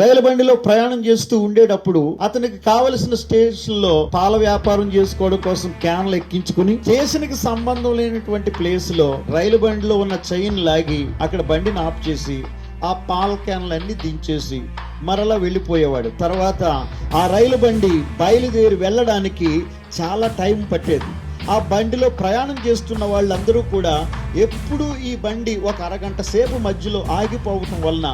రైలు బండిలో ప్రయాణం చేస్తూ ఉండేటప్పుడు అతనికి కావలసిన స్టేషన్ లో పాల వ్యాపారం చేసుకోవడం కోసం క్యాన్లు ఎక్కించుకుని స్టేషన్ కి సంబంధం లేనటువంటి ప్లేస్ లో రైలు బండిలో ఉన్న చైన్ లాగి అక్కడ బండిని ఆఫ్ చేసి ఆ పాల క్యాన్లన్నీ దించేసి మరలా వెళ్ళిపోయేవాడు. తర్వాత ఆ రైలు బండి బయలుదేరి వెళ్ళడానికి చాలా టైం పట్టేది. ఆ బండిలో ప్రయాణం చేస్తున్న వాళ్ళందరూ కూడా ఎప్పుడు ఈ బండి ఒక అరగంట సేపు మధ్యలో ఆగిపోవటం వలన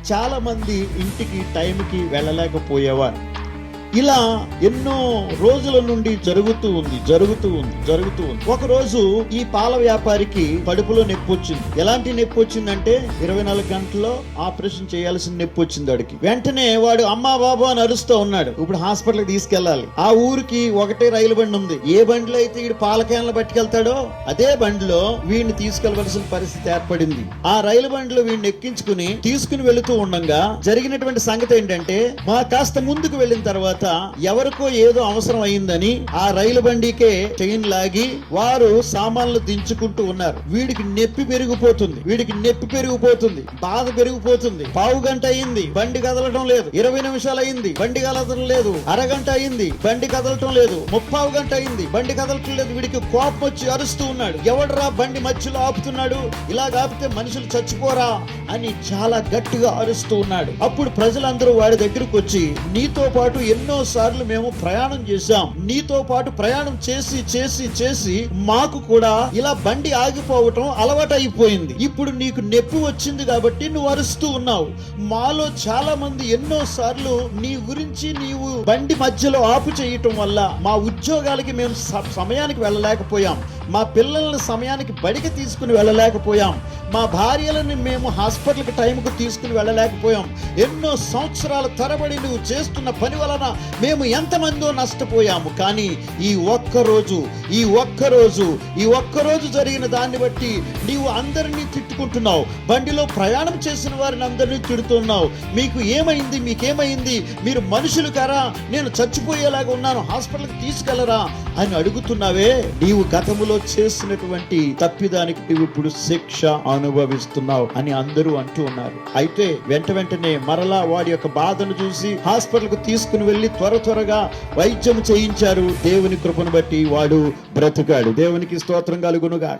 చాలా మంది ఇంటికి టైంకి వెళ్ళలేకపోయేవారు. ఇలా ఎన్నో రోజుల నుండి జరుగుతూ ఉంది. ఒక రోజు ఈ పాల వ్యాపారికి కడుపులో నొప్పి వచ్చింది. ఎలాంటి నొప్పి వచ్చిందంటే 24 గంటల్లో ఆపరేషన్ చేయాల్సిన నొప్పి వచ్చింది వాడికి. వెంటనే వాడు అమ్మా బాబు అని అరుస్తూ ఉన్నాడు. ఇప్పుడు హాస్పిటల్కి తీసుకెళ్లాలి. ఆ ఊరికి ఒకటే రైలు బండి ఉంది. ఏ బండిలో అయితే వీడు పాల క్యాన్లు పట్టుకెళ్తాడో అదే బండిలో వీడిని తీసుకెళ్లవలసిన పరిస్థితి ఏర్పడింది. ఆ రైలు బండిలో వీడిని ఎక్కించుకుని తీసుకుని వెళుతూ ఉండగా జరిగినటువంటి సంగతి ఏంటంటే, మా కాస్త ముందుకు వెళ్ళిన తర్వాత ఎవరికో ఏదో అవసరం అయిందని ఆ రైలు బండికే చైన్ లాగి వారు సామాన్లు దించుకుంటూ ఉన్నారు. వీడికి నొప్పి పెరిగిపోతుంది, బాధ పెరిగిపోతుంది. పావు గంట అయింది, బండి కదలటం లేదు. 20 నిమిషాలు అయింది, బండి కదలటం లేదు. అరగంట అయింది, బండి కదలటం లేదు. 30 గంట అయింది, బండి కదలటం లేదు. వీడికి కోపం వచ్చి అరుస్తూ ఉన్నాడు. ఎవడరా బండి మధ్యలో ఆపుతున్నాడు? ఇలా ఆపితే మనుషులు చచ్చిపోరా అని చాలా గట్టిగా అరుస్తూ ఉన్నాడు. అప్పుడు ప్రజలందరూ వాడి దగ్గరకు వచ్చి, నీతో పాటు ఎన్నో సార్లు మేము ప్రయాణం చేశాం, నీతో పాటు ప్రయాణం చేసి మాకు కూడా ఇలా బండి ఆగిపోవటం అలవాటు అయిపోయింది. ఇప్పుడు నీకు నొప్పి వచ్చింది కాబట్టి నువ్వు అరుస్తూ ఉన్నావు. మాలో చాలా మంది ఎన్నో సార్లు నీ గురించి నీవు బండి మధ్యలో ఆపు చేయటం వల్ల మా ఉద్యోగాలకి మేము సమయానికి వెళ్ళలేకపోయాం, మా పిల్లల్ని సమయానికి బడికి తీసుకుని వెళ్ళలేకపోయాం, మా భార్యలను మేము హాస్పిటల్కి టైంకు తీసుకుని వెళ్ళలేకపోయాం. ఎన్నో సంవత్సరాల తరబడి నువ్వు చేస్తున్న పని వలన మేము ఎంతమందో నష్టపోయాము. కానీ ఈ ఒక్కరోజు జరిగిన దాన్ని బట్టి నీవు అందరినీ తిట్టుకుంటున్నావు. బండిలో ప్రయాణం చేసిన వారిని అందరినీ తిడుతున్నావు. మీకేమైంది? మీరు మనుషులు కారా? నేను చచ్చిపోయేలాగా ఉన్నాను, హాస్పిటల్కి తీసుకెళ్లరా అని అడుగుతున్నావే. నీవు గతములో చేసినటువంటి తప్పిదానికి నువ్వు ఇప్పుడు శిక్ష అనుభవిస్తున్నావు అని అందరూ అంటూ ఉన్నారు. అయితే వెంటనే మరలా వాడి యొక్క బాధను చూసి హాస్పిటల్కు తీసుకుని వెళ్లి త్వరగా వైద్యం చేయించారు. దేవుని కృపను బట్టి వాడు బ్రతికాడు. దేవునికి స్తోత్రం కలుగునుగా.